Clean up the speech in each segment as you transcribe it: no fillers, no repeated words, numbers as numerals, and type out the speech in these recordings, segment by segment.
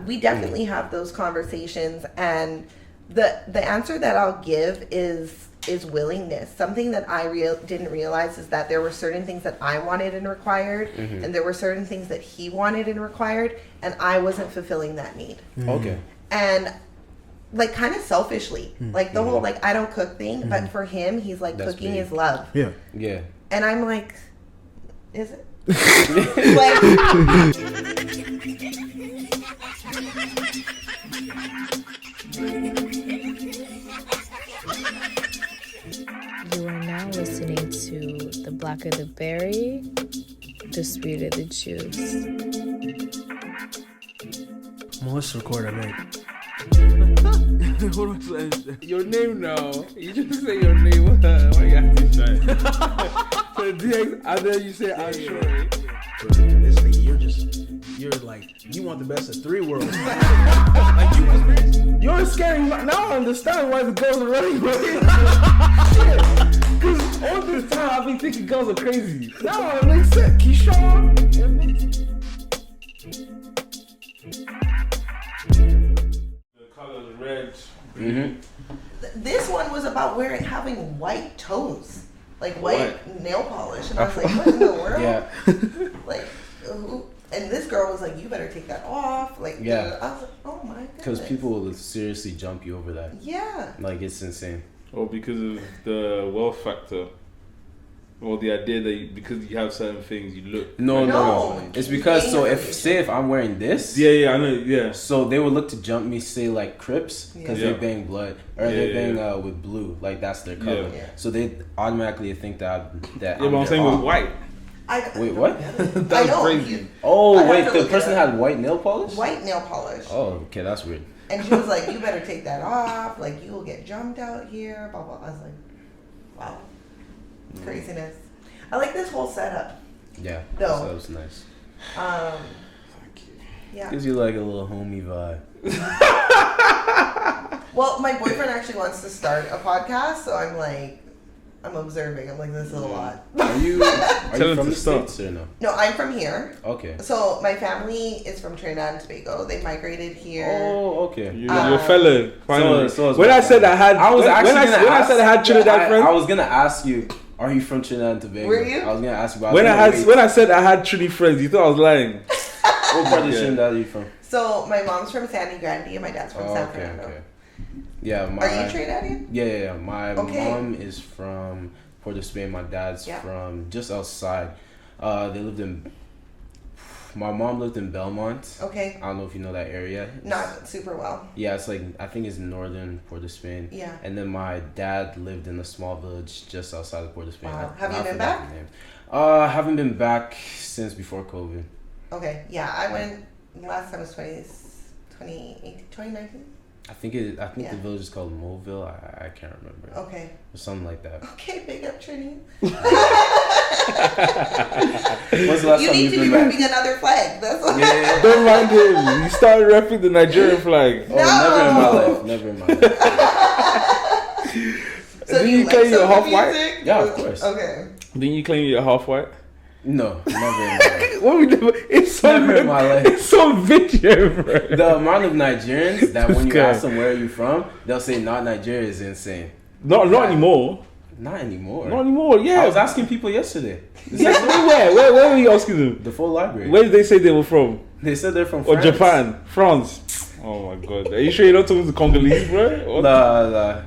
we definitely have those conversations, and the answer that I'll give is willingness. Something that I didn't realize is that there were certain things that I wanted and required, and there were certain things that he wanted and required, and I wasn't fulfilling that need. Okay. And like kind of selfishly, like the whole like I don't cook thing, but for him, he's like That's cooking big. is love. Yeah. Yeah. And I'm like, is it? You are now listening to the BlackerTheBerry, the sweeter the juice. Well, let's record, I think. What was that? Your name now. You just say your name. Why you have to try? So DX, and then you say I'm sure. This thing, you're like, you want the best of three worlds. Like You're scared. Now I understand why the girls are running away. Because all this time I've been thinking girls are crazy. Now it makes sense. Keyshawn. The color is red. This one was about having white toes, like white nail polish, and I was like, what in the world? Yeah. Like, who? And this girl was like, you better take that off. Like, Yeah. I was like, oh my goodness. Because people will seriously jump you over that. Yeah. Like, it's insane. Oh, because of the wealth factor. Or the idea that because you have certain things, you look. No. It's because, so if I'm wearing this. Yeah, I know, yeah. So they would look to jump me, say, like Crips, because Yeah. they bang blood. Or they bang with blue. Like, that's their color. Yeah. So they automatically think that Yeah, but I'm saying with white. Wait, what? That's crazy. Oh, I'd wait, have to the look person it up. had white nail polish? White nail polish. Oh, okay, that's weird. And she was like, you better take that off. Like, you will get jumped out here. Blah, blah. I was like, wow. Craziness. I like this whole setup. Yeah, No. so that was nice. Yeah. Gives you like a little homey vibe. Well, my boyfriend actually wants to start a podcast, so I'm like, I'm observing. I'm like, this is a lot. Are you Tell him from to the stop. States or no? No, I'm from here. Okay. So my family is from Trinidad and Tobago. They migrated here. Oh, okay. You're a fellow. Finally. So when I said I had, I was actually when I said I had Trinidad friends. I was gonna ask you, are you from Trinidad and Tobago? Were you? I was gonna ask you about When I said I had Trini friends, you thought I was lying. What part of Trinidad are you from? So my mom's from Sandy Grande and my dad's from San Fernando. Okay. Yeah, Are you Trinidadian? Yeah. My Okay. mom is from Port of Spain. My dad's from just outside. My mom lived in Belmont. Okay. I don't know if you know that area. Not super well. Yeah, it's like, I think it's northern Port of Spain. Yeah. And then my dad lived in a small village just outside of Port of Spain. Wow. I Have you been forgot back? the name. Haven't been back since before COVID. Okay. Yeah, I went, last time was 2019. I think the Yeah. village is called Mobile. I can't remember. Okay. Or something like that. Okay, big up Trini. When's the last You time need you've to be been back? repping another flag. That's what Yeah. Don't mind him. You started repping the Nigerian flag. Oh, never in my life. So Did you you like claim you're some half music? white? Yeah, of course. Okay. Didn't you claim you're half white? No, never in my life. What we do? It's so Never in my life. It's so video, bro. The amount of Nigerians that when you This guy. ask them where are you from, they'll say not Nigeria is insane. Not anymore. Not anymore. Not anymore. Yeah. I was asking people yesterday. It's Yeah, like where were you asking them? the full library. Where did they say they were from? They said they're from Or France. Japan? France? Oh my god. Are you sure you're not talking to Congolese, bro? Nah.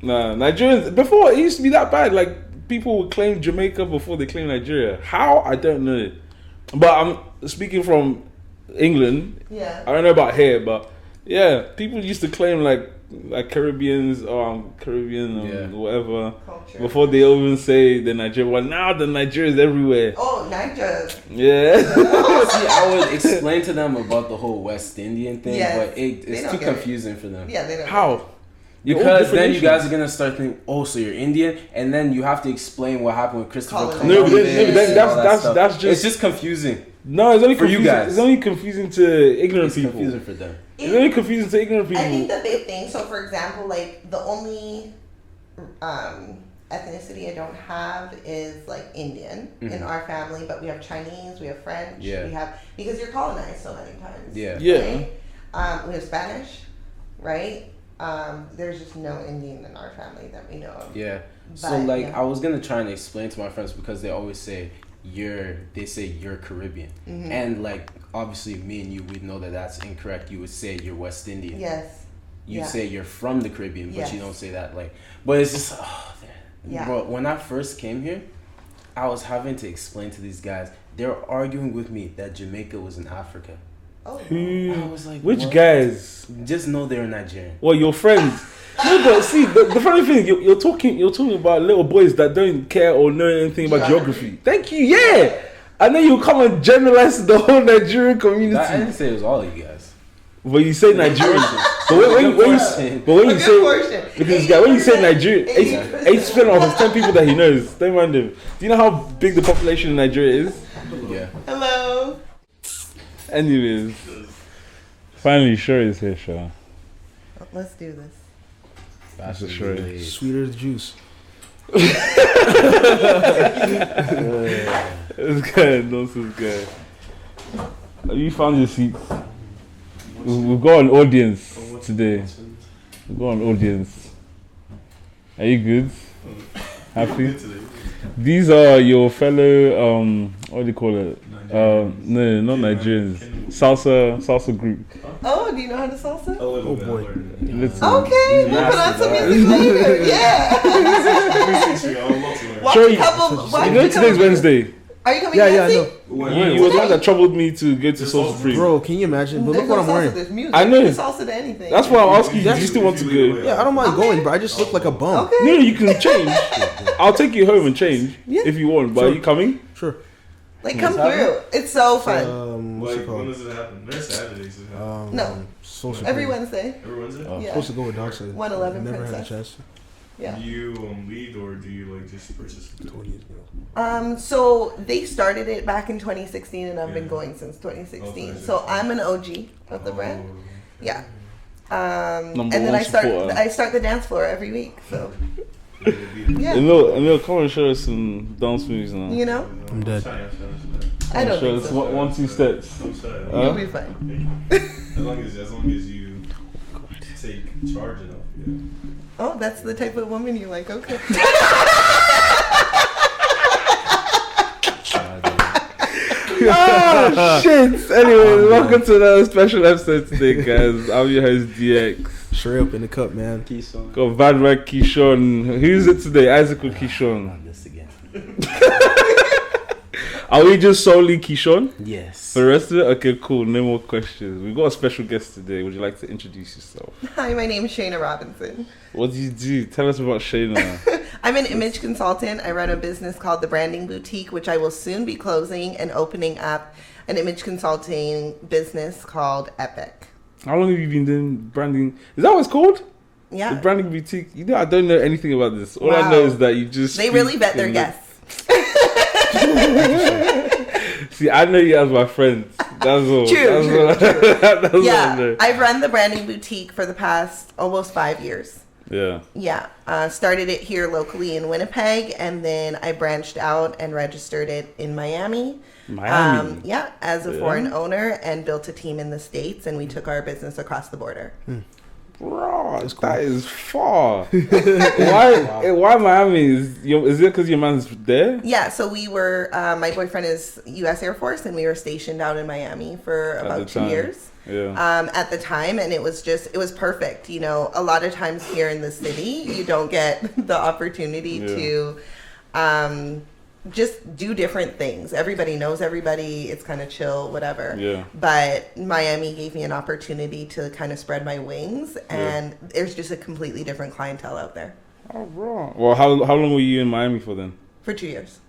Nah, Nigerians. Before, it used to be that bad. Like, people would claim Jamaica before they claim Nigeria. How? I don't know. But I'm speaking from England. Yeah. I don't know about here, but yeah, people used to claim like Caribbeans or Caribbean or whatever Culture. before they even say the Nigeria. Well, now the Nigeria is everywhere. Oh, Niger. Yeah. See, I would explain to them about the whole West Indian thing, Yes. but They it's don't too get it. confusing for them. Yeah, they don't. How? Because then you guys are gonna start thinking, oh, so you're Indian, and then you have to explain what happened with Christopher Colonization. Columbus. No, but then and all that stuff. that's just it's just confusing. No, it's only For you confusing. guys. It's only confusing to ignorant It's people. confusing for them. It's only confusing to ignorant people. I think the big thing, so for example, like the only ethnicity I don't have is like Indian in our family, but we have Chinese, we have French, Yeah. we have, because you're colonized so many times. Yeah. Yeah. Right? We have Spanish, right? There's just no Indian in our family that we know of. Yeah. But, So like yeah. I was gonna try and explain to my friends because they always say you're Caribbean, and like obviously me and you would know that that's incorrect. You would say you're West Indian. Yes. You say you're from the Caribbean, but Yes. you don't say that. Like, but it's just Yeah. bro. When I first came here, I was having to explain to these guys. They were arguing with me that Jamaica was in Africa. Oh. I was like, Which what? guys? Just know they're Nigerian. Well, your friends. No, but see, the funny thing, you're talking about little boys that don't care or know anything about geography. Thank you, yeah. And then you come and generalize the whole Nigerian community. I didn't say it was all of you guys. But you say Nigerian. But when you say, because guy, when you say Nigeria, 80% of his 10 people that he knows, don't mind him. Do you know how big the population in Nigeria is? Yeah. Hello. Anyways, finally, Sure is here, Sure. Let's do this. That's a sure. Sweeter the juice. This guy, nonsense guy. Have you found your seats? We've got an audience today. We've got an audience. Are you good? Happy? These are your fellow, what do you call it? No, not Nigerians. Salsa group. Oh, do you know how to salsa? Oh boy. Okay, we'll put on some music later. Yeah. Watch Sure, a couple. You know today's Wednesday. Are you coming? Yeah, I dancing? know. You were the one that troubled me to go to Soul Supreme. Bro, can you imagine? But There's look what no I'm salsa, wearing. There's music. I know. You can salsa to anything. That's why I'm asking you. Do you still want to go? Yeah, I don't mind going, but I just look like a bum. Okay. No, you can change. I'll take you home and change if you want. But are you coming? Sure. Like, come through. It's so fun. What's it When called? does it happen? There's Saturdays. No. Social Every Club. Wednesday. Every Wednesday? Yeah. Supposed to go with Doc. 111 Never had a Princess. chance. Yeah. Do you lead or do you like just participate? 20 years ago. So they started it back in 2016, and I've been going since 2016. So I'm an OG of the brand. Yeah. Number And then one I supporter. start the dance floor every week. So yeah, Emil, come and show us some dance moves now. you know, I'm dead. I don't Show think us so. one, two steps. I'm sorry. You'll be fine. As long as you take charge enough. Yeah. Oh, that's the type of woman you like. Okay. Oh shit! Anyway, welcome to another special episode today, guys. I'm your host DX. Straight up in the cup, man. Got Vadra Kishon. Who's it today? Isaac or Kishon? This again. Are we just solely Kishon? Yes. For the rest of it? Okay, cool. No more questions. We've got a special guest today. Would you like to introduce yourself? Hi, my name is Shana Robinson. What do you do? Tell us about Shana. I'm an image consultant. I run a business called The Branding Boutique, which I will soon be closing and opening up an image consulting business called Epic. How long have you been doing branding? Is that what it's called? Yeah. The branding boutique? You know, I don't know anything about this. All I Wow. know is that you just... They really speak vet their and- guests. See, I know you as my friends. That's all. True. That's all I Yeah, know. I've run the branding boutique for the past almost 5 years. Yeah. Yeah, started it here locally in Winnipeg, and then I branched out and registered it in Miami. Miami. Yeah, as a Yeah. foreign owner, and built a team in the States, and we took our business across the border. Bro, that is far. Why Miami? Is it because your man's there? Yeah, so we were, my boyfriend is U.S. Air Force, and we were stationed out in Miami for At the about 2 time. years. Yeah. At the time, and it was perfect. You know, a lot of times here in the city, you don't get the opportunity to just do different things. Everybody knows everybody. It's kind of chill, whatever. Yeah. But Miami gave me an opportunity to kind of spread my wings, and there's just a completely different clientele out there. Oh, bro. Well, how long were you in Miami for then? For 2 years.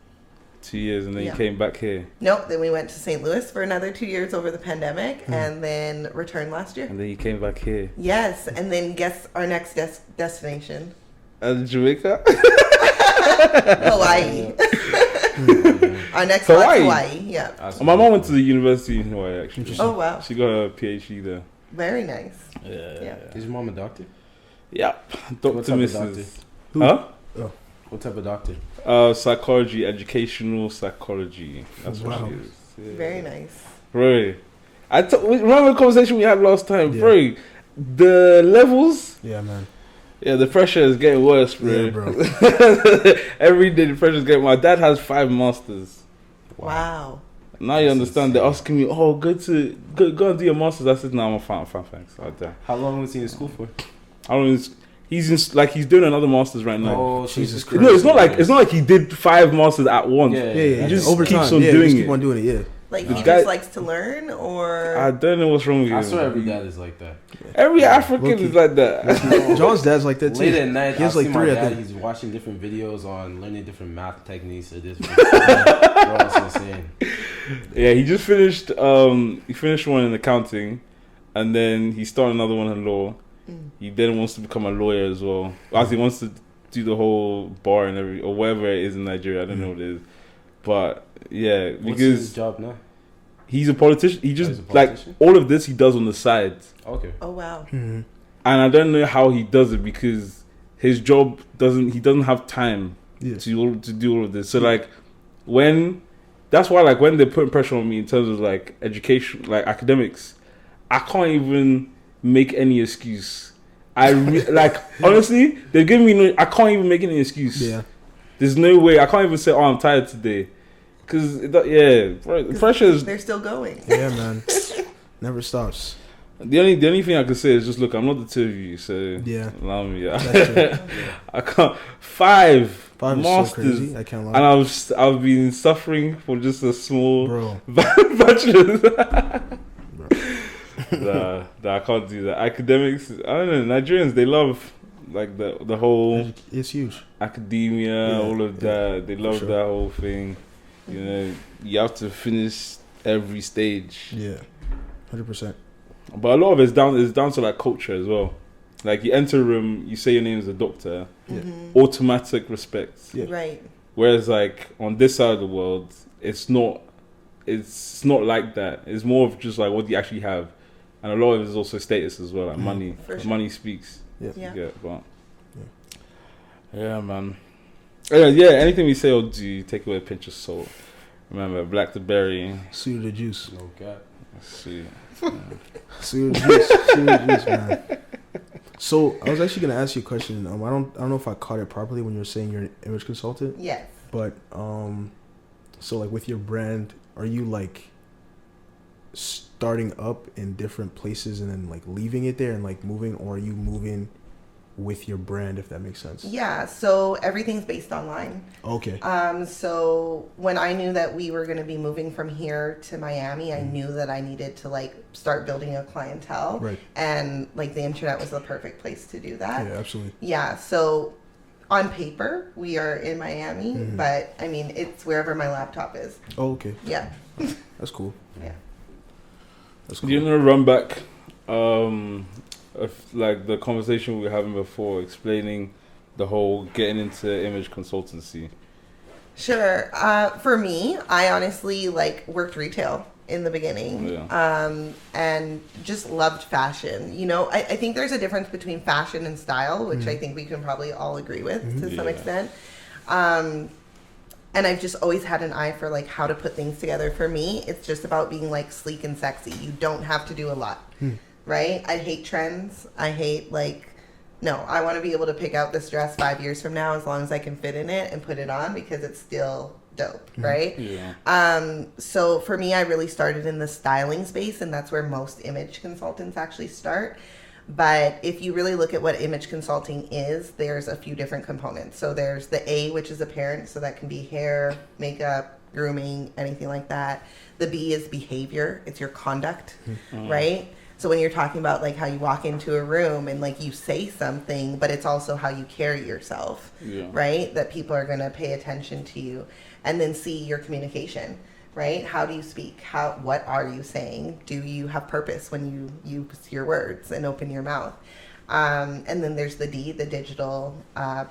2 years, and then Yeah. you came back here, Nope. Then we went to St. Louis for another 2 years over the pandemic, and then returned last year. and then you came back here. Yes, and then guess our next destination. Jamaica? Hawaii. Our next spot's Hawaii? Hawaii. Yeah. My mom went to the university in Hawaii, actually. Oh wow. She got a PhD there. Very nice. Yeah. Is your mom a doctor? Yep. What Dr. type of Mrs. doctor? Huh? What type of doctor? Psychology, educational psychology. That's what Wow. she is. Yeah. Very nice. Right. Remember the conversation we had last time, Yeah. bro? The levels, Yeah, man. yeah, the pressure is getting worse, bro. Yeah, bro. Every day the pressure is getting. My dad has 5 masters. Wow. Now you That's understand. They're insane. asking me, "Oh, go and do your masters." I said, "No, I'm fine, thanks." I'll die. How long was he in school for? I don't know. He's doing another masters right now. Oh, Jesus Christ. No, it's not like he did 5 masters at once. Yeah, Yeah. He just over keeps time. on Yeah, doing just it. keep on doing it. Yeah. Like The he guy- just likes to learn, or I don't know what's wrong with I you. swear every dad is like that. Every African Low-key. is like that. John's dad's like that too. Late at night, He I has see like my 3, I dad. think. He's watching different videos on learning different math techniques or this. Bro, it's insane. Yeah, he just finished. He finished one in accounting, and then he started another one in law. He then wants to become a lawyer as well. As he wants to do the whole bar and or whatever it is in Nigeria. I don't know what it is, but yeah, What's because his job now? he's a politician. He just he's a politician? all of this he does on the side, Okay. oh wow. and I don't know how he does it because his job he doesn't have time Yeah. to do all of this. So that's why when they're putting pressure on me in terms of like education, like academics, I can't even make any excuse. Honestly, they're giving me I can't even make any excuse. Yeah. There's no way I can't even say, "Oh, I'm tired today," because the pressure is They're still going. Yeah, man. Never stops. the only thing I can say is just look. I'm not the two of you, so Yeah. allow me. That's true. I can't 5 5 is masters, so crazy. I can't lie. and I've been suffering for just a small Bro. bachelor's. Nah, I can't do that. Academics, I don't know. Nigerians, they love like the whole It's huge. academia, Yeah, all of yeah, that. They love sure. that whole thing. You know, you have to finish every stage. Yeah. 100%. But a lot of it's down to like culture as well. Like you enter a room, you say your name is a doctor, Yeah. automatic respect. Yeah. Right. Whereas like on this side of the world, it's not like that. It's more of just like what you actually have. And a lot of it is also status as well, like money. For sure. Money speaks. Yeah. Yeah. But yeah, man. Yeah, anything we say or do, take away a pinch of salt. Remember, BlackerTheBerry. Sweet the juice. No cap. See. Sweet the juice. Sweet the juice, man. So I was actually gonna ask you a question. I don't know if I caught it properly when you were saying you're an image consultant, Yes. but so like with your brand, are you like starting up in different places and then like leaving it there and like moving, or are you moving with your brand, if that makes sense? Yeah. So everything's based online. Okay. So when I knew that we were going to be moving from here to Miami, I knew that I needed to like start building a clientele, Right. and like the internet was the perfect place to do that. Yeah, absolutely. Yeah. So on paper, we are in Miami, but I mean, it's wherever my laptop is. Oh, okay. Yeah. That's cool. Yeah. That's Do cool. you know run back of like the conversation we were having before, explaining the whole getting into image consultancy? Sure. For me, I honestly like worked retail in the beginning, and just loved fashion. You know, I think there's a difference between fashion and style, which I think we can probably all agree with to some extent. And I've just always had an eye for like how to put things together. For me, it's just about being like sleek and sexy. You don't have to do a lot, right? I hate trends. I hate no, I want to be able to pick out this dress 5 years from now as long as I can fit in it and put it on because it's still dope, right? Yeah. So for me, I really started in the styling space, and that's where most image consultants actually start. But if you really look at what image consulting is, there's a few different components. So there's the A, which is apparent, so that can be hair, makeup, grooming, anything like that. The B is behavior, it's your conduct, right? So when you're talking about like how you walk into a room and like you say something, but it's also how you carry yourself, right? That people are going to pay attention to you. And then C, your communication, right? How do you speak? What are you saying? Do you have purpose when you use your words and open your mouth? And then there's the D, the digital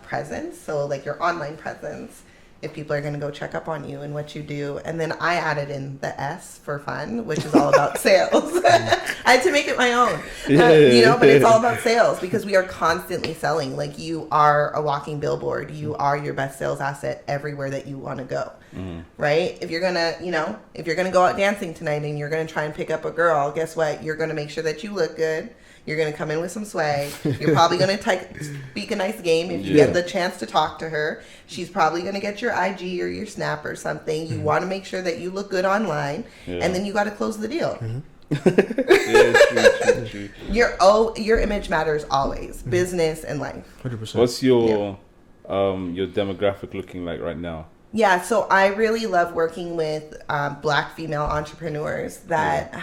presence. So like your online presence, if people are going to go check up on you and what you do. And then I added in the S for fun, which is all about sales. I had to make it my own, you know, but it's all about sales because we are constantly selling. Like, you are a walking billboard. You are your best sales asset everywhere that you want to go, right? If you're going to, you know, if you're going to go out dancing tonight and you're going to try and pick up a girl, guess what? You're going to make sure that you look good. You're going to come in with some swag. You're probably going to speak a nice game if you get the chance to talk to her. She's probably going to get your IG or your Snap or something. You want to make sure that you look good online. And then you got to close the deal. True. Your image matters always. Business and life. 100%. What's your demographic looking like right now? Yeah, so I really love working with Black female entrepreneurs that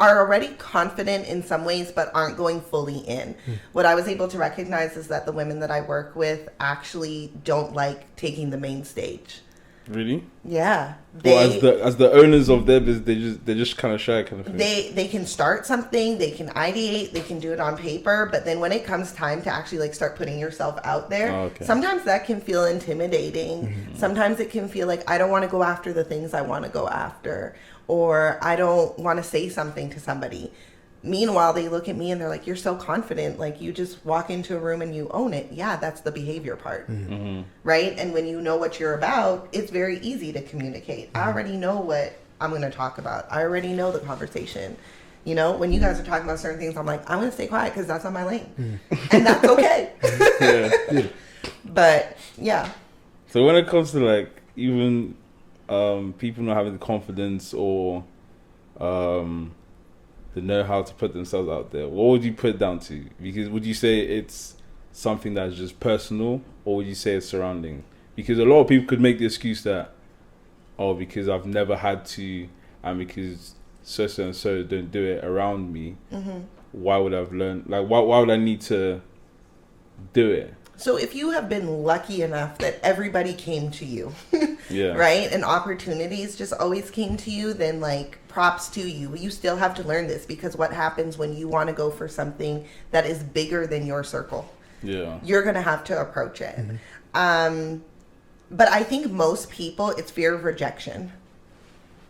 are already confident in some ways, but aren't going fully in. What I was able to recognize is that the women that I work with actually don't like taking the main stage. Really? Yeah. Well, as the owners of their business, they're just kind of shy, kind of thing. They can start something, they can ideate, they can do it on paper, but then when it comes time to actually like start putting yourself out there, sometimes that can feel intimidating. Sometimes it can feel like I don't want to go after the things I want to go after, or I don't want to say something to somebody. Meanwhile, they look at me and they're like, you're so confident. Like, you just walk into a room and you own it. Yeah, that's the behavior part. Right? And when you know what you're about, it's very easy to communicate. I already know what I'm going to talk about. I already know the conversation. You know, when you guys are talking about certain things, I'm like, I'm going to stay quiet because that's on my lane. And that's okay. But, yeah. So when it comes to, like, even people not having the confidence or the know-how to put themselves out there, what would you put it down to? Because would you say it's something that's just personal, or would you say it's surrounding? Because a lot of people could make the excuse that, oh, because I've never had to, and because so and so don't do it around me, why would I've learned? Like, why would I need to do it? So if you have been lucky enough that everybody came to you, right, and opportunities just always came to you, then like props to you. You still have to learn this, because what happens when you want to go for something that is bigger than your circle? You're going to have to approach it. But I think most people, it's fear of rejection.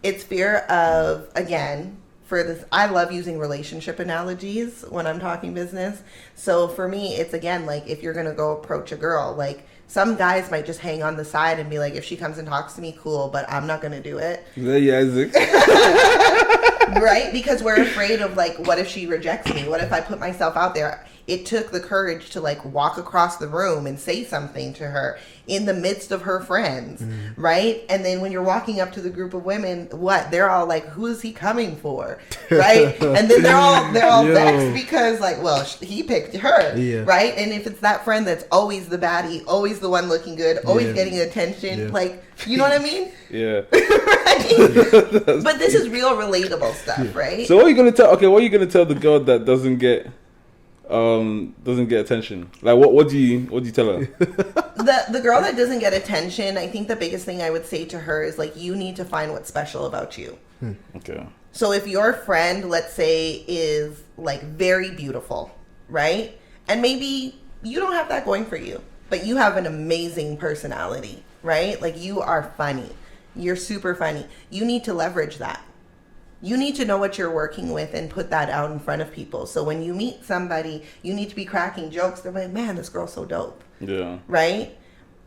It's fear of, again, for this, I love using relationship analogies when I'm talking business. So for me, it's again, like if you're going to go approach a girl, like some guys might just hang on the side and be like, if she comes and talks to me, cool, but I'm not going to do it. Right? Because we're afraid of like, what if she rejects me? What if I put myself out there? It took the courage to like walk across the room and say something to her in the midst of her friends, right? And then when you're walking up to the group of women, what? They're all like, who is he coming for? Right? And then they're all vexed because like, well, he picked her, right? And if it's that friend that's always the baddie, always the one looking good, always getting attention, like, you know what I mean? Right? But this is real relatable stuff, right? So what are you gonna tell? Okay, what are you gonna tell the girl that doesn't get attention? Like, what do you tell her? The girl that doesn't get attention, I think the biggest thing I would say to her is like, you need to find what's special about you. Okay. So if your friend, let's say, is like very beautiful, right? And maybe you don't have that going for you, but you have an amazing personality, right? Like, you are funny. You're super funny. You need to leverage that. You need to know what you're working with and put that out in front of people. So when you meet somebody, you need to be cracking jokes. They're like, man, this girl's so dope. Yeah. Right?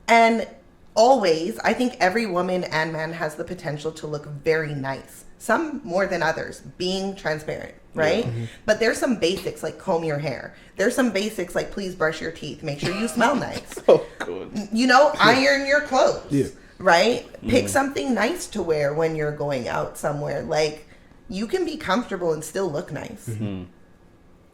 And always, I think every woman and man has the potential to look very nice. Some more than others, being transparent, right? Yeah. But there's some basics like comb your hair. There's some basics like please brush your teeth. Make sure you smell nice. Oh, good. You know, iron your clothes. Yeah. Right? Pick something nice to wear when you're going out somewhere. Like, you can be comfortable and still look nice.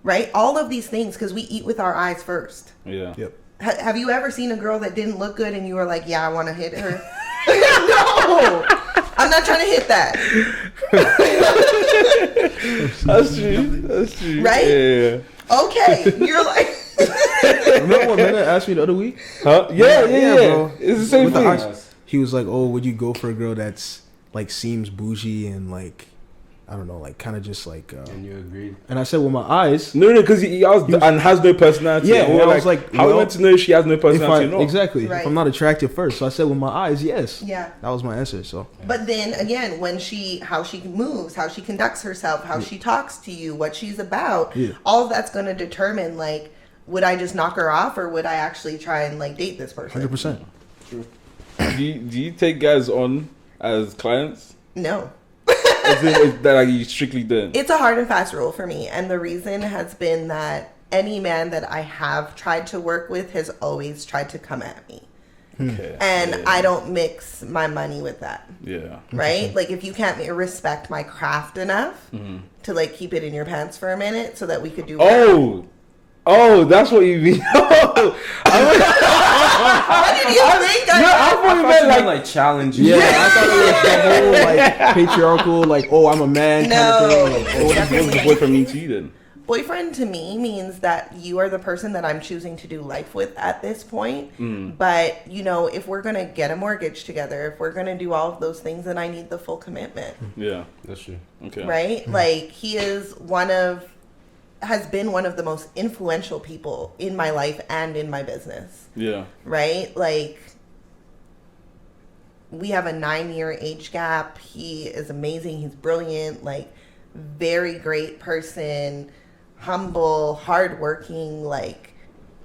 Right? All of these things, because we eat with our eyes first. Yeah. Yep. Have you ever seen a girl that didn't look good and you were like, yeah, I want to hit her? No! I'm not trying to hit that. That's true. Right? Yeah. Okay. You're like... Remember what Mena asked me the other week? Huh? Yeah, bro. It's the same thing. He was like, oh, would you go for a girl that's like seems bougie and like I don't know, like kind of just like. And you agreed. And I said with my eyes. No, because he asked and has no personality. Yeah, and well, we're I was like, how are we meant to know she has no personality or not? Exactly. Right. If I'm not attractive first, so I said with my eyes, yes. Yeah. That was my answer. So. But then again, how she moves, how she conducts herself, how she talks to you, what she's about, all of that's going to determine like, would I just knock her off or would I actually try and like date this person? 100%. Do you take guys on as clients? No. Is that like you strictly don't? It's a hard and fast rule for me. And the reason has been that any man that I have tried to work with has always tried to come at me. Okay. And I don't mix my money with that. Yeah. Right? Like if you can't respect my craft enough to like keep it in your pants for a minute so that we could do Oh, that's what you mean. What did you think? I thought you meant like challenge. Yeah, I thought it was the whole like patriarchal, like, oh, I'm a man kind of thing. Like, what does the boyfriend mean to you then? Boyfriend to me means that you are the person that I'm choosing to do life with at this point. But, you know, if we're going to get a mortgage together, if we're going to do all of those things, then I need the full commitment. Yeah, That's true. okay. Right? Like, he is has been one of the most influential people in my life and in my business. Yeah. Right? Like, we have a 9-year age gap. He is amazing. He's brilliant. Like, very great person, humble, hardworking. Like,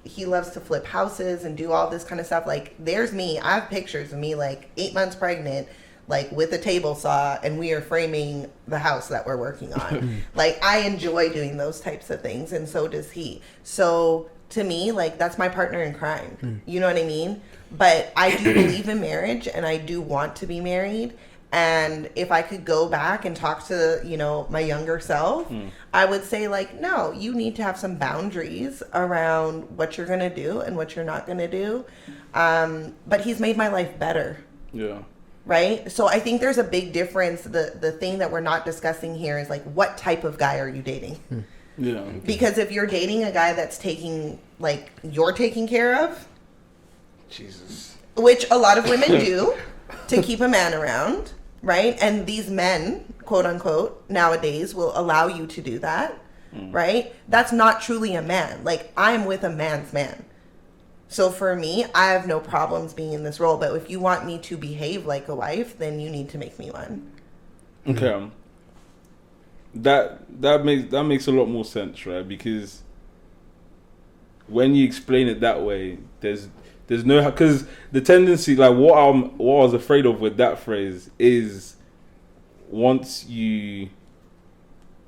he loves to flip houses and do all this kind of stuff. Like, there's me. I have pictures of me, like, 8 months pregnant, like, with a table saw, and we are framing the house that we're working on. Like, I enjoy doing those types of things, and so does he. So, to me, like, that's my partner in crime. You know what I mean? But I do believe in marriage, and I do want to be married. And if I could go back and talk to, you know, my younger self, I would say, like, no, you need to have some boundaries around what you're going to do and what you're not going to do. But he's made my life better. Yeah. Right? So I think there's a big difference. The thing that we're not discussing here is, like, what type of guy are you dating? Yeah. Because if you're dating a guy that's you're taking care of, Jesus. which a lot of women do to keep a man around, right? And these men, quote unquote, nowadays will allow you to do that, right? That's not truly a man. Like, I'm with a man's man. So for me, I have no problems being in this role. But if you want me to behave like a wife, then you need to make me one. Okay. That makes a lot more sense, right? Because when you explain it that way, there's no, because the tendency, like what I was afraid of with that phrase is once you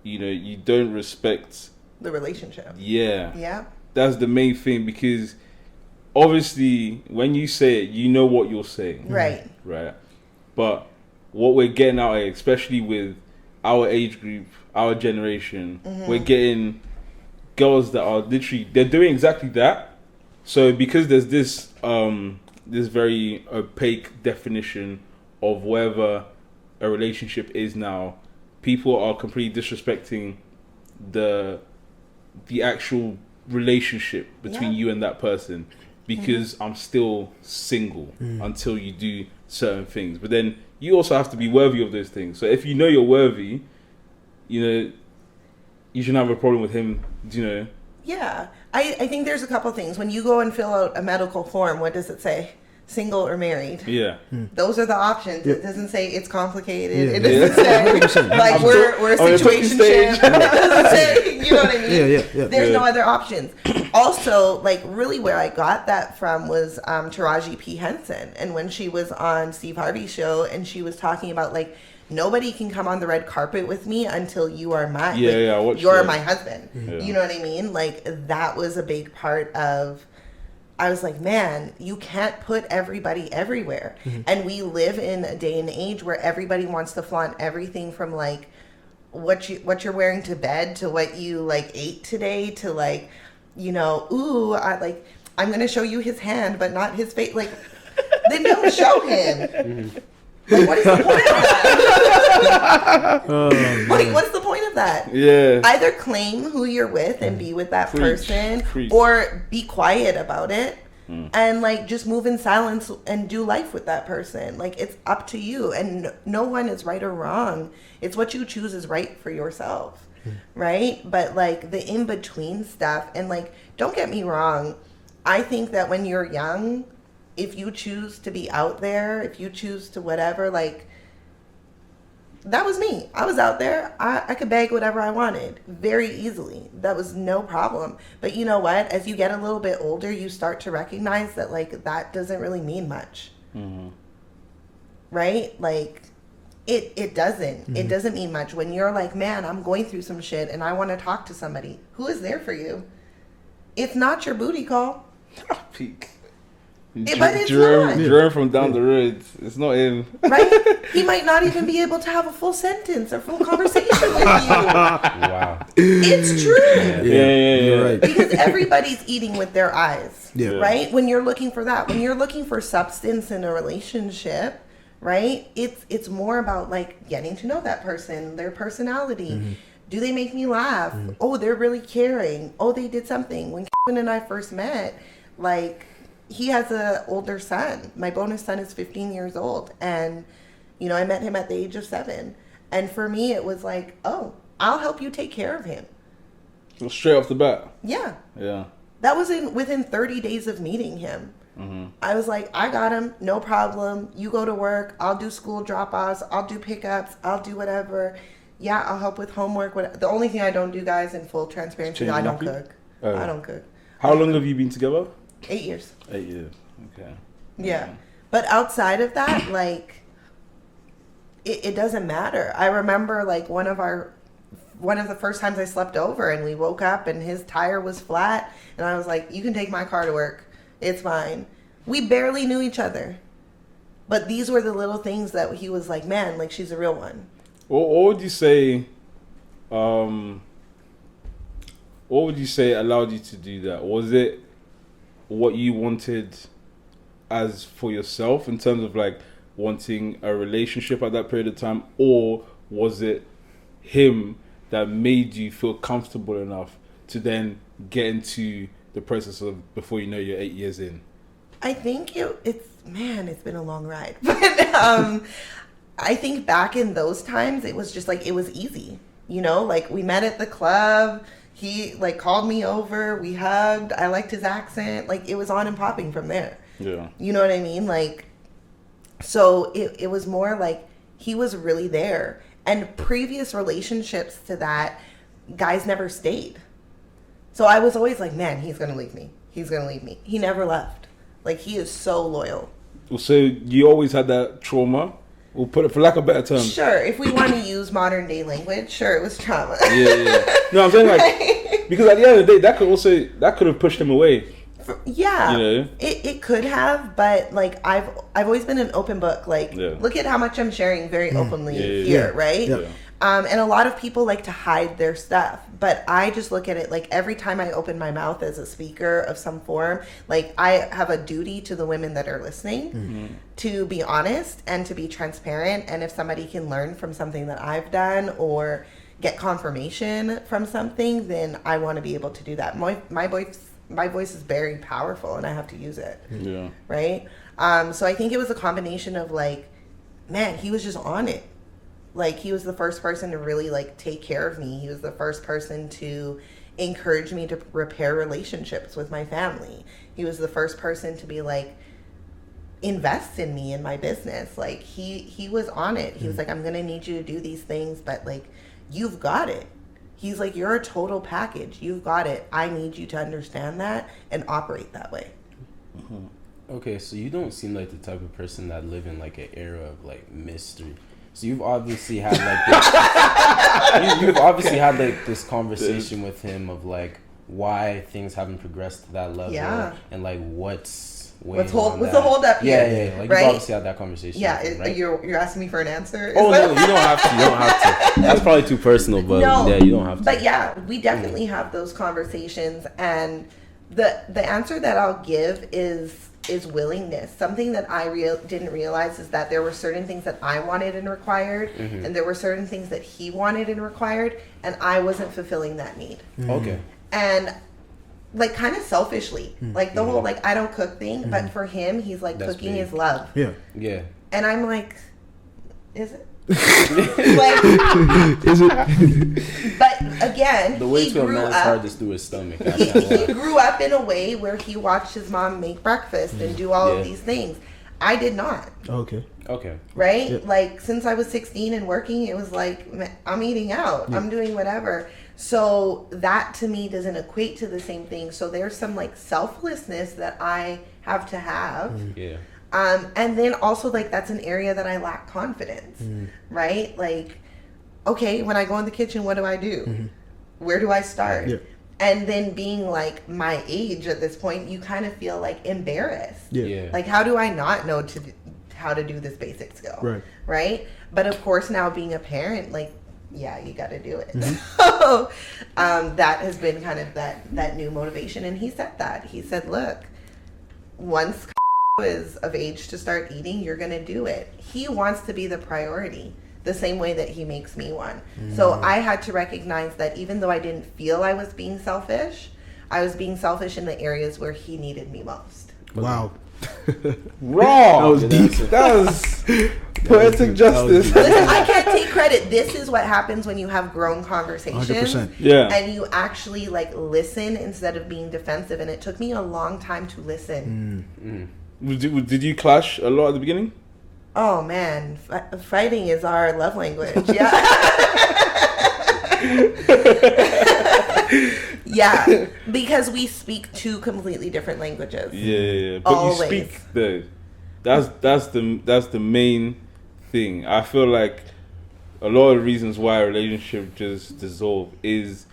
don't respect The relationship. Yeah. That's the main thing, because obviously when you say it, you know what you're saying. Right. Right. But what we're getting out here, especially with our age group, our generation, we're getting girls that are literally, they're doing exactly that. So because there's this very opaque definition of whether a relationship is now, people are completely disrespecting the actual relationship between you and that person, because I'm still single until you do certain things. But then you also have to be worthy of those things. So if you know you're worthy, you shouldn't have a problem with him, Yeah. I think there's a couple things. When you go and fill out a medical form, what does it say? Single or married? Yeah. Those are the options. It doesn't say it's complicated. Yeah. It doesn't say like we're a situationship. It doesn't say, you know what I mean? Yeah. There's no other options. Also, like, really where I got that from was Taraji P. Henson. And when she was on Steve Harvey's show and she was talking about, like, nobody can come on the red carpet with me until you are mine. You're my husband. Yeah. You know what I mean? Like, that was a big part of, I was like, man, you can't put everybody everywhere. And we live in a day and age where everybody wants to flaunt everything from, like, what you're wearing to bed to what you, like, ate today to, like, I'm going to show you his hand, but not his face. Like, then don't show him. Like, what is the point of that? Like, what's the point of that? Yeah. Either claim who you're with and be with that person, or be quiet about it. and like just move in silence and do life with that person. Like it's up to you, and no one is right or wrong. It's what you choose is right for yourself, right? But like the in between stuff, and like don't get me wrong, I think that when you're young, if you choose to be out there, if you choose to whatever, like that was me. I was out there. I could bag whatever I wanted very easily. That was no problem. But you know what? As you get a little bit older, you start to recognize that like that doesn't really mean much. Right? Like it doesn't. It doesn't mean much. When you're like, man, I'm going through some shit and I want to talk to somebody. Who is there for you? It's not your booty call. Peak. But it's not. Jerome from down the road. It's not him. Right? He might not even be able to have a full sentence or full conversation with you. Wow. It's true. Yeah. You're right. Because everybody's eating with their eyes. Yeah. Right? When you're looking for that, when you're looking for substance in a relationship, right? It's more about like getting to know that person, their personality. Do they make me laugh? Oh, they're really caring. Oh, they did something. When Kevin and I first met, like, he has an older son. My bonus son is 15 years old. And, you know, I met him at the age of 7. And for me, it was like, oh, I'll help you take care of him. So straight off the bat. Yeah. Yeah. That was within 30 days of meeting him. I was like, I got him. No problem. You go to work. I'll do school drop-offs. I'll do pickups. I'll do whatever. Yeah, I'll help with homework. The only thing I don't do, guys, in full transparency, I don't cook. I don't cook. How long have you been together? 8 years. 8 years. Okay. Yeah. But outside of that, like, it doesn't matter. I remember, like, one of the first times I slept over and we woke up and his tire was flat. And I was like, you can take my car to work. It's fine. We barely knew each other. But these were the little things that he was like, man, like, she's a real one. What would you say? What would you say allowed you to do that? Was it what you wanted as for yourself in terms of like wanting a relationship at that period of time, or was it him that made you feel comfortable enough to then get into the process of before you know you're 8 years in? I think it's been a long ride. But I think back in those times, it was just like, it was easy. You know, like we met at the club. He like called me over. We hugged. I liked his accent. Like it was on and popping from there. Yeah. You know what I mean? Like, so it was more like he was really there. And previous relationships to that, guys never stayed. So I was always like, man, he's going to leave me. He's going to leave me. He never left. Like, he is so loyal. So you always had that trauma? We'll put it for lack of better terms. Sure. If we want to use modern day language, sure, it was trauma. Yeah. No, I'm saying like, because at the end of the day, that could have pushed him away. Yeah. You know? It could have, but like I've always been an open book. Like, look at how much I'm sharing very openly here, right? Yeah. And a lot of people like to hide their stuff, but I just look at it like every time I open my mouth as a speaker of some form, like I have a duty to the women that are listening to be honest and to be transparent. And if somebody can learn from something that I've done or get confirmation from something, then I want to be able to do that. My voice is very powerful and I have to use it. Yeah. Right? So I think it was a combination of like, man, he was just on it. Like, he was the first person to really, like, take care of me. He was the first person to encourage me to repair relationships with my family. He was the first person to be, like, invest in me and my business. Like, he was on it. He was like, I'm going to need you to do these things, but, like, you've got it. He's like, you're a total package. You've got it. I need you to understand that and operate that way. Okay, so you don't seem like the type of person that live in, like, an era of, like, mystery. So you've obviously had like this, you've obviously had like this conversation with him of like why things haven't progressed to that level, and like what's the hold up here? Yeah. Like right? you've obviously had that conversation. Yeah, with him, right? you're asking me for an answer. Oh no, you don't have to. You don't have to. That's probably too personal, but no, yeah, you don't have to. But yeah, we definitely have those conversations, and the answer that I'll give is willingness. Something that I didn't realize is that there were certain things that I wanted and required, and there were certain things that he wanted and required, and I wasn't fulfilling that need. Okay. And like kind of selfishly, like the whole like I don't cook thing. But for him, he's like That's cooking big. is love. Yeah. Yeah. And I'm like, is it? Like, Is it? but again, The way he to a grew man's up. heart is through his stomach. I He can't lie. grew up in a way where he watched his mom make breakfast and do all Yeah. of these things. I did not. Okay. Okay. Right? Yeah. Like, since I was 16 and working, it was like, I'm eating out. I'm doing whatever. So that to me doesn't equate to the same thing. So there's some like selflessness that I have to have. Yeah. And then also like that's an area that I lack confidence. Right? Like, okay, when I go in the kitchen, what do I do? Where do I start? Yeah. And then being like my age at this point, you kind of feel like embarrassed. Yeah. Yeah. Like, how do I not know how to do this basic skill? Right. Right? But of course, now being a parent, like, yeah, you got to do it. So that has been kind of that new motivation. And he said that. He said, look, once is of age to start eating, you're going to do it. He wants to be the priority the same way that he makes me one. So I had to recognize that even though I didn't feel I was being selfish, I was being selfish in the areas where he needed me most. Wow. Raw. That was Good deep. answer. That was poetic justice. Listen, I can't take credit. This is what happens when you have grown conversations 100%. Yeah. and you actually like listen instead of being defensive. And it took me a long time to listen. Did you clash a lot at the beginning? Oh man, fighting is our love language. Yeah. Yeah, because we speak two completely different languages. Yeah. But Always. you speak though. That's the main thing. I feel like a lot of the reasons why a relationship just dissolve is,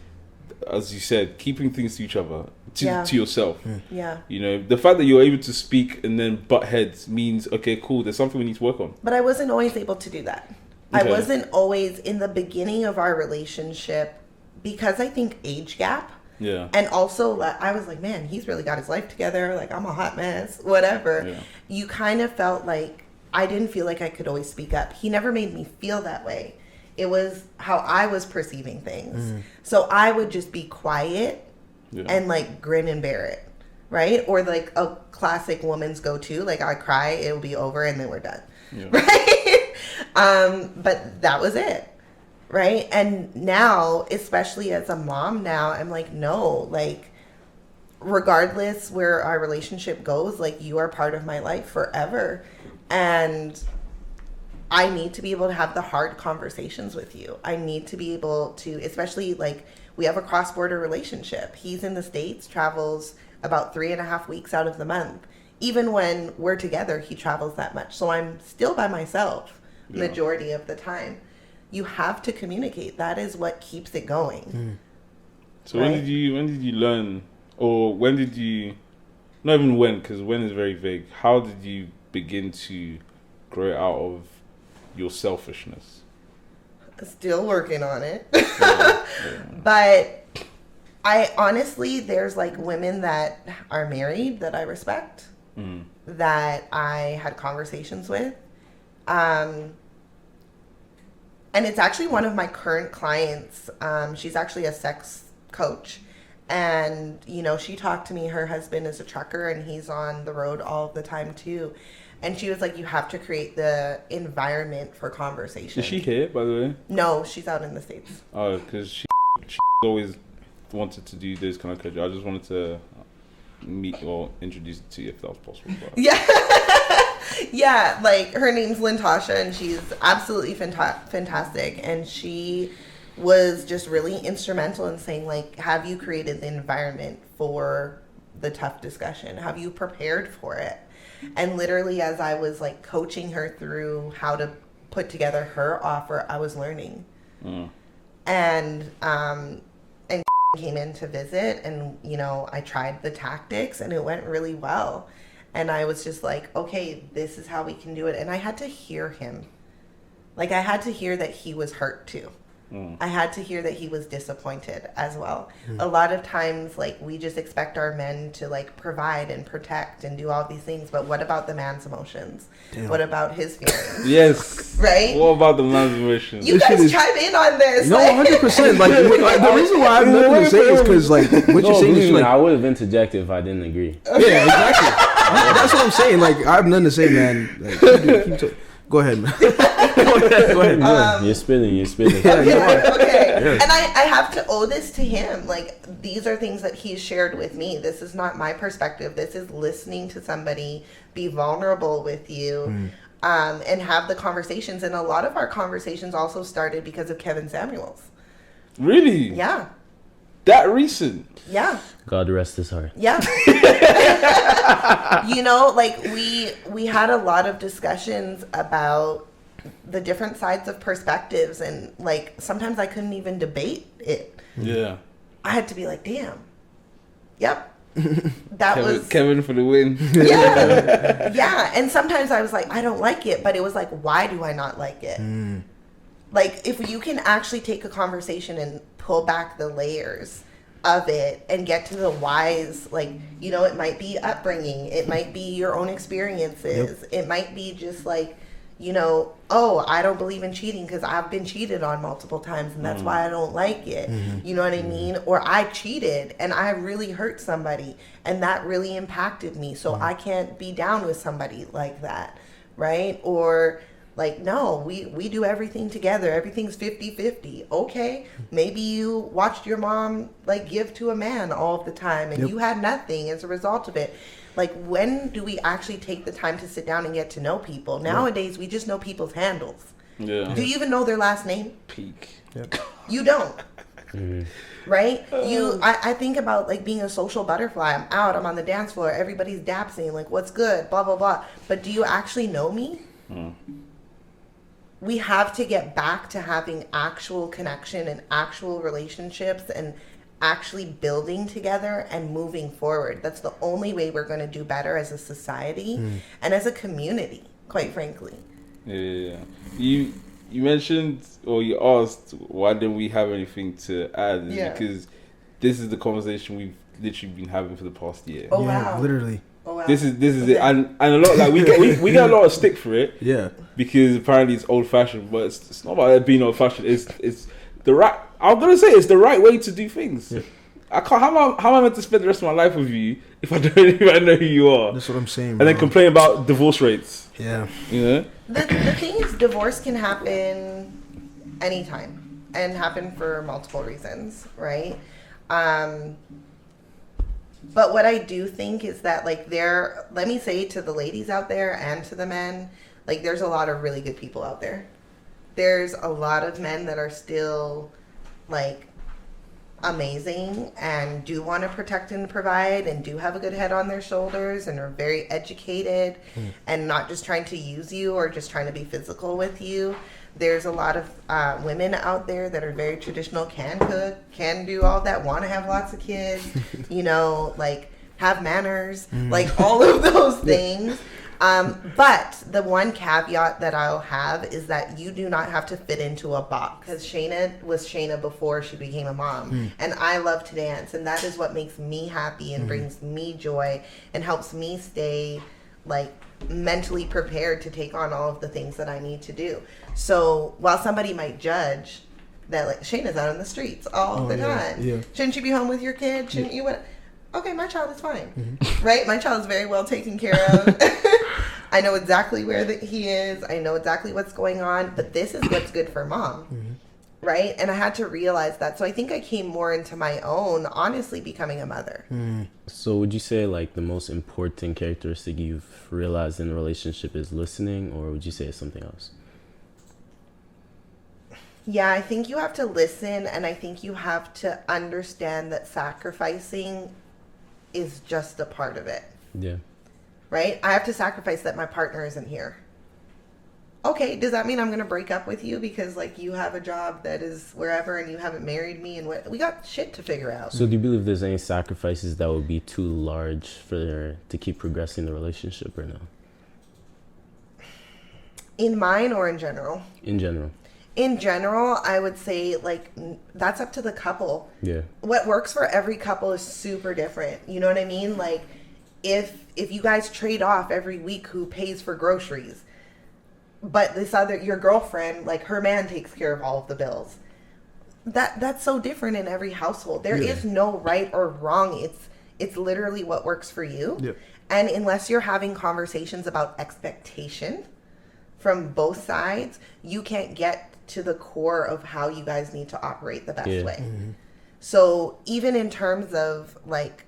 as you said, keeping things to each other, to yourself. Yeah. You know, the fact that you're able to speak and then butt heads means, okay, cool, there's something we need to work on. But I wasn't always able to do that. I Okay. wasn't always in the beginning of our relationship because I think age gap. Yeah. And also, I was like, man, he's really got his life together. Like, I'm a hot mess, whatever. Yeah. You kind of felt like I didn't feel like I could always speak up. He never made me feel that way. It was how I was perceiving things. So I would just be quiet Yeah. and like grin and bear it, right? Or like a classic woman's go-to, like I cry, it'll be over, and then we're done, Yeah. right? But that was it, right? And now, especially as a mom now, I'm like, no, like regardless where our relationship goes, like you are part of my life forever, and I need to be able to have the hard conversations with you. I need to be able to, especially like we have a cross-border relationship. He's in the States, travels about 3.5 weeks out of the month. Even when we're together, he travels that much. So I'm still by myself majority of the time. You have to communicate. That is what keeps it going. So Right. when did you learn, or when did you, not even when, because when is very vague, how did you begin to grow out of your selfishness? Still working on it. But I honestly, there's like women that are married that I respect, that I had conversations with. And it's actually one of my current clients. She's actually a sex coach. And, you know, she talked to me. Her husband is a trucker and he's on the road all the time too. And she was like, you have to create the environment for conversation. Is she here, by the way? No, she's out in the States. Oh, because she always wanted to do this kind of coaching. I just wanted to meet or introduce it to you if that was possible. But. Yeah. Yeah, like her name's Lintasha and she's absolutely fantastic. And she was just really instrumental in saying, like, have you created the environment for the tough discussion? Have you prepared for it? And literally as I was like coaching her through how to put together her offer, I was learning. And came in to visit and, you know, I tried the tactics and it went really well. And I was just like, okay, this is how we can do it. And I had to hear him. Like I had to hear that he was hurt too. I had to hear that he was disappointed as well. A lot of times, like, we just expect our men to, like, provide and protect and do all these things, but what about the man's emotions? Damn. What about his feelings? Yes. Right? What about the man's emotions? You This shit guys is- chime in on this. No, like- 100%. Like, the reason why I have nothing to say is because, like, what you're No, saying believe is, me, like, I would have interjected if I didn't agree. yeah, exactly. That's what I'm saying. Like, I have nothing to say, man. Like, go ahead, man. Go ahead. You're spilling. Yeah, you are. Okay. Yeah. And I have to owe this to him. Like, these are things that he's shared with me. This is not my perspective. This is listening to somebody be vulnerable with you and have the conversations. And a lot of our conversations also started because of Kevin Samuels. Really? Yeah. That recent? Yeah. God rest his heart. Yeah. You know, like, we had a lot of discussions about the different sides of perspectives, and, like, sometimes I couldn't even debate it. Yeah. I had to be like, damn. Yep. That was Kevin for the win. yeah. Yeah. And sometimes I was like, I don't like it, but it was like, why do I not like it? Like, if you can actually take a conversation and pull back the layers of it and get to the whys, like, you know, it might be upbringing, it might be your own experiences, it might be just like, you know, oh, I don't believe in cheating because I've been cheated on multiple times and that's why I don't like it. You know what I mean? Or I cheated and I really hurt somebody and that really impacted me, so I can't be down with somebody like that, right? Or like, no, we do everything together. Everything's 50-50. Okay, maybe you watched your mom, like, give to a man all of the time and you had nothing as a result of it. Like, when do we actually take the time to sit down and get to know people? Nowadays, we just know people's handles. Yeah. Do you even know their last name? Peak. You don't. Right? I think about, like, being a social butterfly. I'm out, I'm on the dance floor, everybody's dapsing, like, what's good, blah, blah, blah. But do you actually know me? We have to get back to having actual connection and actual relationships and actually building together and moving forward. That's the only way we're going to do better as a society and as a community, quite frankly. Yeah. You mentioned, or you asked, why didn't we have anything to add? It's because this is the conversation we've literally been having for the past year. Oh, wow. Literally. Oh, wow. This is it, and a lot, like, we get a lot of stick for it. Yeah. Because apparently it's old fashioned, but it's not about it being old fashioned. It's the right. I'm gonna say it's the right way to do things. Yeah. I can't. How am I meant to spend the rest of my life with you if I know who you are? That's what I'm saying, And bro. then complain about divorce rates. Yeah. You know. The thing is, divorce can happen anytime and happen for multiple reasons, right? But what I do think is that, like, let me say to the ladies out there and to the men, like, there's a lot of really good people out there. There's a lot of men that are still, like, amazing and do want to protect and provide and do have a good head on their shoulders and are very educated and not just trying to use you or just trying to be physical with you. There's a lot of women out there that are very traditional, can cook, can do all that, want to have lots of kids, you know, like, have manners, like, all of those things. But the one caveat that I'll have is that you do not have to fit into a box. Because Shana was Shana before she became a mom. And I love to dance. And that is what makes me happy and brings me joy and helps me stay, like, mentally prepared to take on all of the things that I need to do. So while somebody might judge that, like, Shana's out on the streets all the time. Yeah. Shouldn't you be home with your kid? Shouldn't you? Okay, my child is fine. Right? My child is very well taken care of. I know exactly where he is. I know exactly what's going on. But this is what's good for mom. Right? And I had to realize that. So I think I came more into my own, honestly, becoming a mother. So would you say, like, the most important characteristic you've realized in a relationship is listening, or would you say it's something else? Yeah, I think you have to listen, and I think you have to understand that sacrificing is just a part of it. Yeah. Right? I have to sacrifice that my partner isn't here. Okay, does that mean I'm going to break up with you because, like, you have a job that is wherever and you haven't married me and we got shit to figure out. So do you believe there's any sacrifices that would be too large to keep progressing the relationship or no? In mine or in general? In general. In general, I would say like that's up to the couple. Yeah. What works for every couple is super different. You know what I mean? Like if you guys trade off every week who pays for groceries, but your girlfriend, like her man takes care of all of the bills. That's so different in every household. There is no right or wrong. It's literally what works for you. Yep. And unless you're having conversations about expectation from both sides, you can't get to the core of how you guys need to operate the best way. Mm-hmm. So even in terms of like,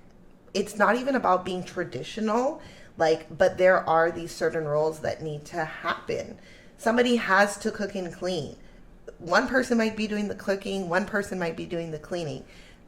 it's not even about being traditional, like, but there are these certain roles that need to happen. Somebody has to cook and clean. One person might be doing the cooking, one person might be doing the cleaning.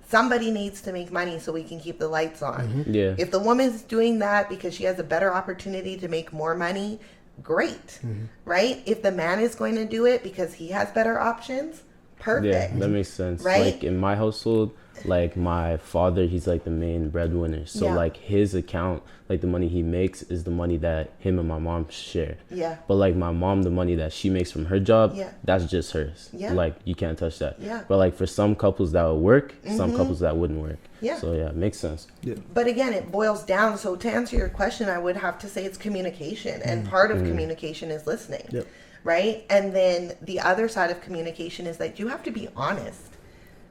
Somebody needs to make money so we can keep the lights on. Mm-hmm. Yeah. If the woman's doing that because she has a better opportunity to make more money, great, right? If the man is going to do it because he has better options, perfect. Yeah, that makes sense. Right? Like in my household, like my father, he's like the main breadwinner. So like his account, like the money he makes is the money that him and my mom share. Yeah. But like my mom, the money that she makes from her job, Yeah. that's just hers. Yeah. Like you can't touch that. Yeah. But like for some couples that would work, some couples that wouldn't work. Yeah. So yeah, it makes sense. Yeah. But again, it boils down. So to answer your question, I would have to say it's communication. And part of communication is listening. Yep. Right? And then the other side of communication is that you have to be honest.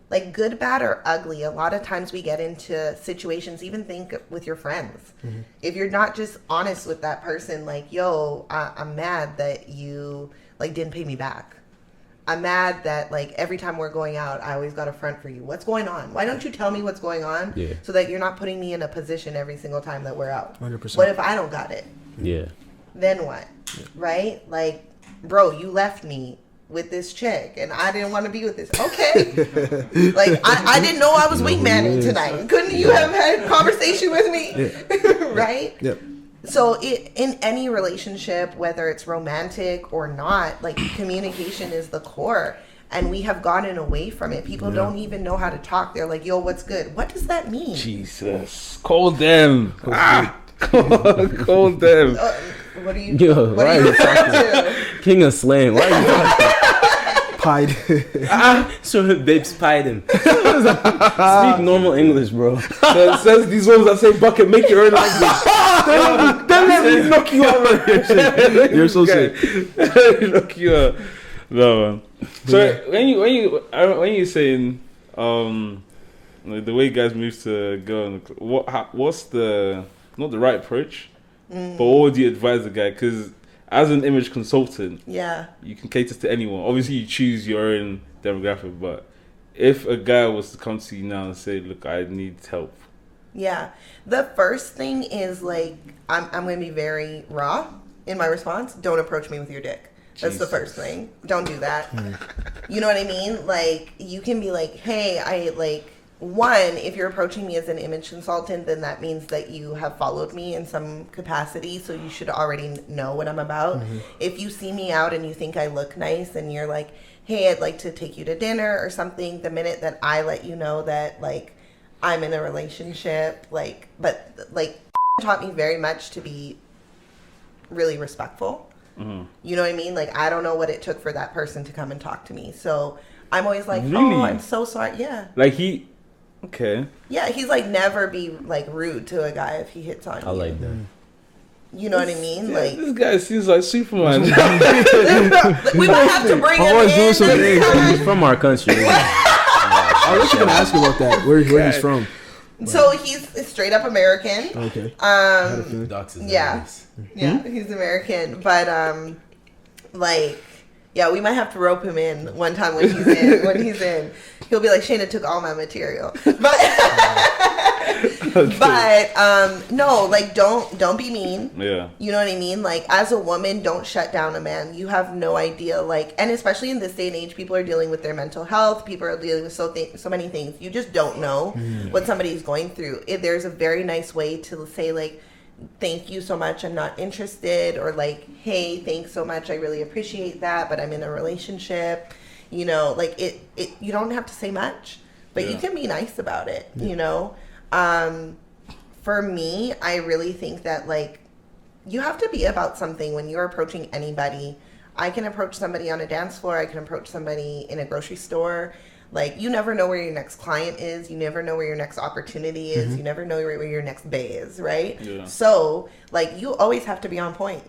Like good, bad, or ugly. A lot of times we get into situations, even think with your friends. If you're not just honest with that person, like, yo, I'm mad that you like didn't pay me back. I'm mad that like every time we're going out, I always got a front for you. What's going on? Why don't you tell me what's going on? Yeah. So that you're not putting me in a position every single time that we're out. 100%. What if I don't got it? Yeah. Then what? Right? Like, bro, you left me with this chick and I didn't want to be with this. Okay. Like I didn't know I was wingmanning tonight. Couldn't you have had a conversation with me? Right? Yep. So in any relationship, whether it's romantic or not, like communication is the core. And we have gotten away from it. People don't even know how to talk. They're like, yo, what's good? What does that mean? Jesus. Call them. Call them. What are you Yo, what are you referring to? King of slang. Why are you talking? Pied. So babes pied him. Speak normal English, bro. So it says these ones that say bucket, make your own language. Then let me knock you out. You're so sick. Knock you out. No, man. So when you saying like the way guys move to go in the what's the not the right approach, but what would you advise the guy? Because as an image consultant, Yeah. you can cater to anyone. Obviously, you choose your own demographic, but if a guy was to come to you now and say, "Look, I need help," Yeah. The first thing is like I'm going to be very raw in my response. Don't approach me with your dick. That's the first thing. Don't do that. You know what I mean? Like you can be like, "Hey, I like one, if you're approaching me as an image consultant, then that means that you have followed me in some capacity, so you should already know what I'm about. If you see me out and you think I look nice and you're like, hey, I'd like to take you to dinner or something, the minute that I let you know that like I'm in a relationship, like, but like taught me very much to be really respectful. You know what I mean? Like, I don't know what it took for that person to come and talk to me. So I'm always like, Really? oh, I'm so sorry. Yeah. like he, okay, Yeah, he's like never be like rude to a guy if he hits on you. I like that. You know what I mean? yeah, Like this guy seems like Superman. we might have to bring him always in doing some this things. time. He's from our country. I was actually gonna ask you about that. Where he's from? So he's straight up American. Okay. Docs is Yeah. nice. Yeah, he's American, but like, yeah, we might have to rope him in one time when he's in. When he's in, he'll be like, Shana took all my material, but no, like, don't be mean. Yeah. You know what I mean? Like, as a woman, don't shut down a man. You have no idea, like, and especially in this day and age, people are dealing with their mental health. People are dealing with so many things. You just don't know what somebody's going through. There's a very nice way to say, like, thank you so much, I'm not interested, or like, hey, thanks so much, I really appreciate that, but I'm in a relationship. You know, like it you don't have to say much, but you can be nice about it, you know. For me, I really think that like you have to be about something when you're approaching anybody. I can approach somebody on a dance floor. I can approach somebody in a grocery store. Like, you never know where your next client is. You never know where your next opportunity is. You never know where your next bay is, right? Yeah. So, like, you always have to be on point.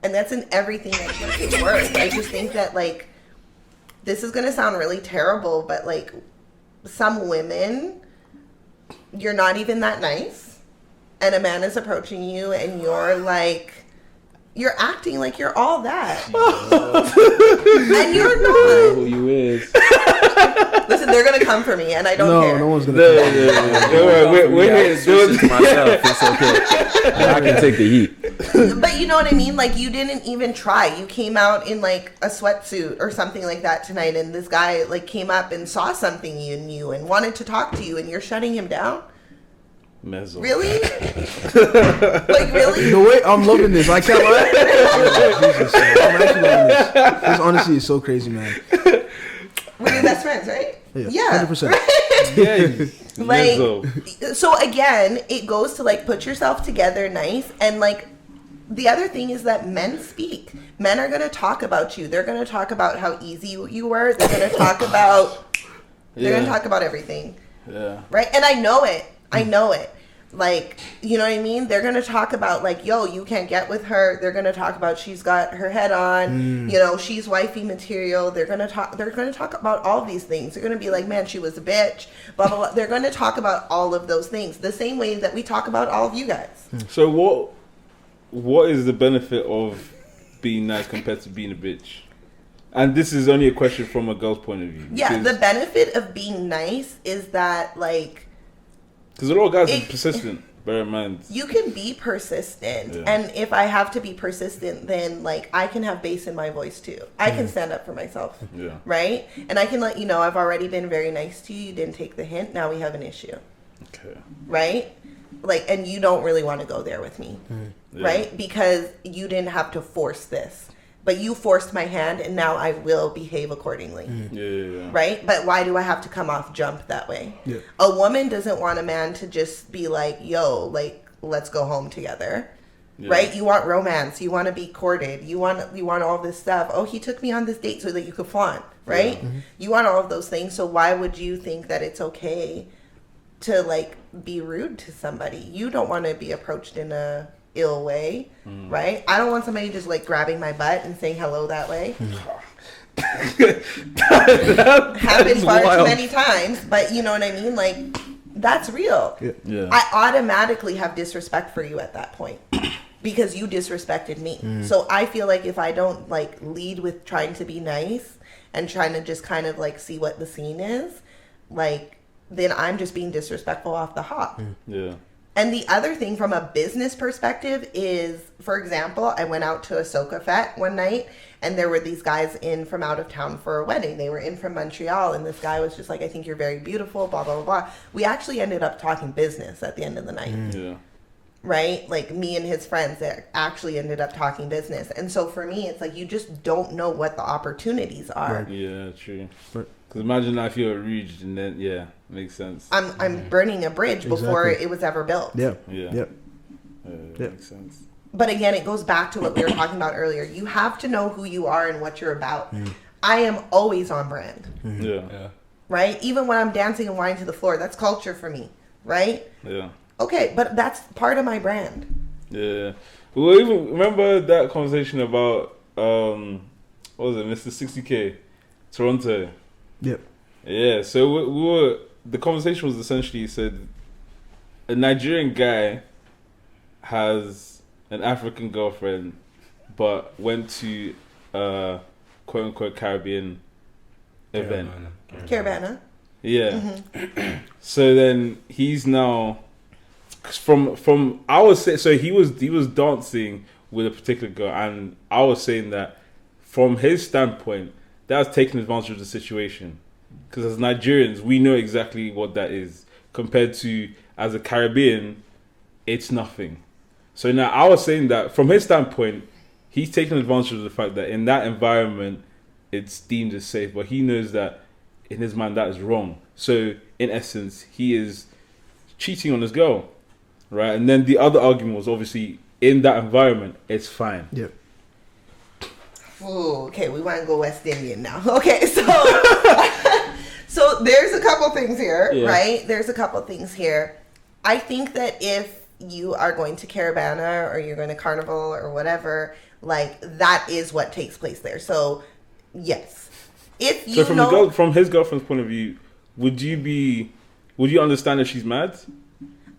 And that's in everything that makes it work. I just think that, like, this is going to sound really terrible, but, like, some women, you're not even that nice. And a man is approaching you and you're, like... You're acting like you're all that. And you're not. Who you is. Listen, they're going to come for me, and I don't care. No one's going to Wait. To myself, it's okay. I can take the heat. But you know what I mean? Like, you didn't even try. You came out in, like, a sweatsuit or something like that tonight, and this guy, like, came up and saw something in you and wanted to talk to you, and you're shutting him down? Mezzo. Really? Like, really? The way I'm loving this, I can't lie. Jesus, I'm actually loving this. This honestly is so crazy, man. We're your best friends, right? Yeah, 100%. Yeah. Like, Mezzo. so again, it goes to, like, put yourself together nice. And, like, the other thing is that men speak. Men are going to talk about you. They're going to talk about how easy you were. They're going to talk about, they're going to talk about everything. Yeah. Right? And I know it. I know it. Like, you know what I mean? They're going to talk about, like, yo, you can't get with her. They're going to talk about she's got her head on. You know, she's wifey material. They're going to talk about all these things. They're going to be like, man, she was a bitch. Blah, blah, blah. They're going to talk about all of those things the same way that we talk about all of you guys. So what is the benefit of being nice compared to being a bitch? And this is only a question from a girl's point of view. Yeah, the benefit of being nice is that, like, because a lot of guys are persistent, bear in mind. you can be persistent. Yeah. And if I have to be persistent, then, like, I can have bass in my voice too. I can stand up for myself. Yeah. Right? And I can let you know I've already been very nice to you. You didn't take the hint. Now we have an issue. Okay. Right? Like, and you don't really want to go there with me. Yeah. Right? Because you didn't have to force this. But you forced my hand, and now I will behave accordingly. Yeah. Right? But why do I have to come off jump that way? Yeah. A woman doesn't want a man to just be like, yo, like, let's go home together. Yeah. Right? You want romance. You want to be courted. You want all this stuff. Oh, he took me on this date so that you could flaunt. Right? Yeah. You want all of those things. So why would you think that it's okay to, like, be rude to somebody? You don't want to be approached in a ill way, right? I don't want somebody just, like, grabbing my butt and saying hello that way. Happened far too many times, but you know what I mean? Like, that's real. Yeah. I automatically have disrespect for you at that point because you disrespected me. So I feel like if I don't, like, lead with trying to be nice and trying to just kind of, like, see what the scene is, like, then I'm just being disrespectful off the hop. Yeah. And the other thing from a business perspective is, for example, I went out to a Soca Fete one night and there were these guys in from out of town for a wedding. They were in from Montreal and this guy was just like, I think you're very beautiful, blah, blah, blah, blah. We actually ended up talking business at the end of the night. Yeah. Right? Like, me and his friends that actually ended up talking business. And so for me, it's like, you just don't know what the opportunities are. Right. Yeah, true. Because imagine if you're reached and then, yeah, makes sense. I'm burning a bridge before Exactly. it was ever built. Yeah. Yep. Yeah. Makes sense. But again, it goes back to what we were talking about earlier. You have to know who you are and what you're about. I am always on brand, Yeah. right? Even when I'm dancing and whining to the floor, that's culture for me, right? Yeah. Okay, but that's part of my brand. Yeah. Well, even remember that conversation about what was it, Mr. 60K, Toronto? Yep. Yeah. So we were. The conversation was essentially said a Nigerian guy has an African girlfriend, but went to a quote unquote Caribbean event. Caravana. Yeah. So then he's now from I was saying, so he was dancing with a particular girl, and I was saying that from his standpoint, that was taking advantage of the situation, because as Nigerians we know exactly what that is compared to as a Caribbean, it's nothing. So now I was saying that from his standpoint, he's taking advantage of the fact that in that environment it's deemed as safe, but he knows that in his mind that is wrong. So in essence, he is cheating on his girl, right? And then the other argument was obviously in that environment, it's fine. Yep. Okay, we want to go West Indian now. Okay, so so there's a couple things here, right? There's a couple things here. I think that if you are going to Caravana or you're going to Carnival or whatever, like that is what takes place there. So yes, if you from his girlfriend's point of view, would you understand if she's mad?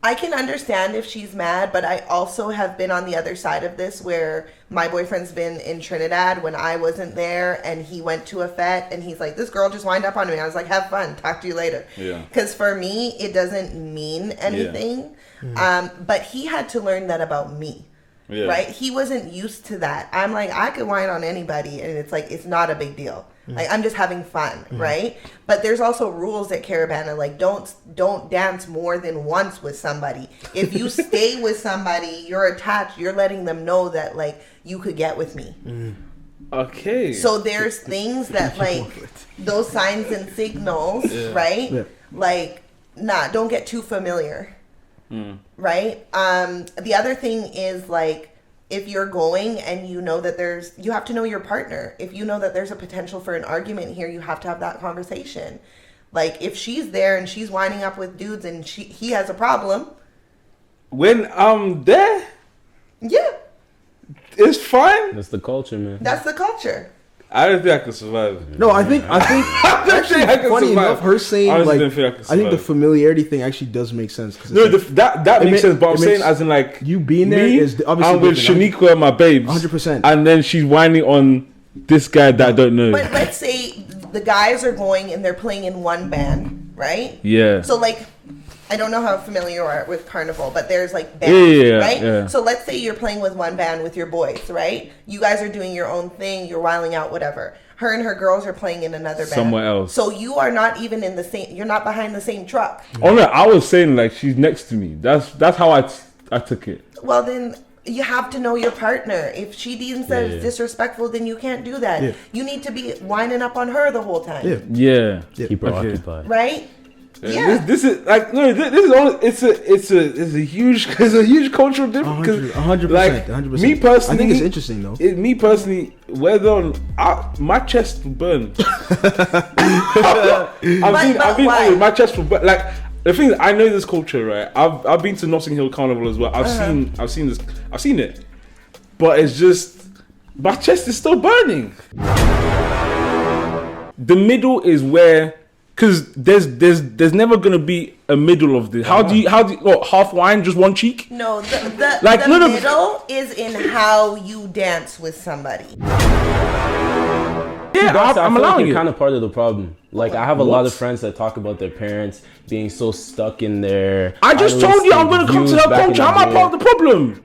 I can understand if she's mad, but I also have been on the other side of this where my boyfriend's been in Trinidad when I wasn't there, and he went to a fete and he's like, this girl just wind up on me. I was like, have fun, talk to you later. Yeah. Because for me, it doesn't mean anything. Yeah. But he had to learn that about me. Yeah. Right? He wasn't used to that. I'm like, I could whine on anybody, and it's like, it's not a big deal. Like, I'm just having fun, right? But there's also rules at Caravana, like don't dance more than once with somebody. If you stay with somebody, you're attached, you're letting them know that, like, you could get with me. Okay. So there's things that, like, those signs and signals, right? Yeah. Like, don't get too familiar, right? The other thing is, like, if you're going and you know that you have to know your partner. If you know that there's a potential for an argument here, you have to have that conversation. Like, if she's there and she's winding up with dudes and he has a problem. When I'm there? Yeah. It's fine. That's the culture, man. That's the culture. I don't think I could survive. No, I think actually funny enough, her saying I think the familiarity thing actually does make sense. No, that makes sense. But I'm saying, as in, like, you being there is obviously. I'm with Shaniqua, my babes, 100%, and then she's whining on this guy that I don't know. But let's say the guys are going and they're playing in one band, right? Yeah. So, like, I don't know how familiar you are with Carnival, but there's, like, bands, right? Yeah. So let's say you're playing with one band with your boys, right? You guys are doing your own thing, you're wiling out, whatever. Her and her girls are playing in another band. Somewhere else. So you are not even in the same, you're not behind the same truck. Oh no, I was saying, like, she's next to me. That's how I took it. Well, then you have to know your partner. If she deems that it's disrespectful, then you can't do that. Yeah. You need to be winding up on her the whole time. Yeah. Keep her occupied. Right? Yeah. This is like, no. This is only. It's a huge cultural difference. 100%. Like, 100%. Me personally, I think it's interesting though. Me personally, whether on my chest will burn. My chest will burn. Like, the thing is, I know this culture, right? I've been to Notting Hill Carnival as well. I've seen it, but it's just my chest is still burning. The middle is where. Because there's never gonna be a middle of this. How do you half wine, just one cheek? No, the middle is in how you dance with somebody. Yeah, I'm allowing it. Kind of part of the problem. Like, I have a lot of friends that talk about their parents being so stuck in their. I just told you I'm gonna come to that culture. How am I part of the problem?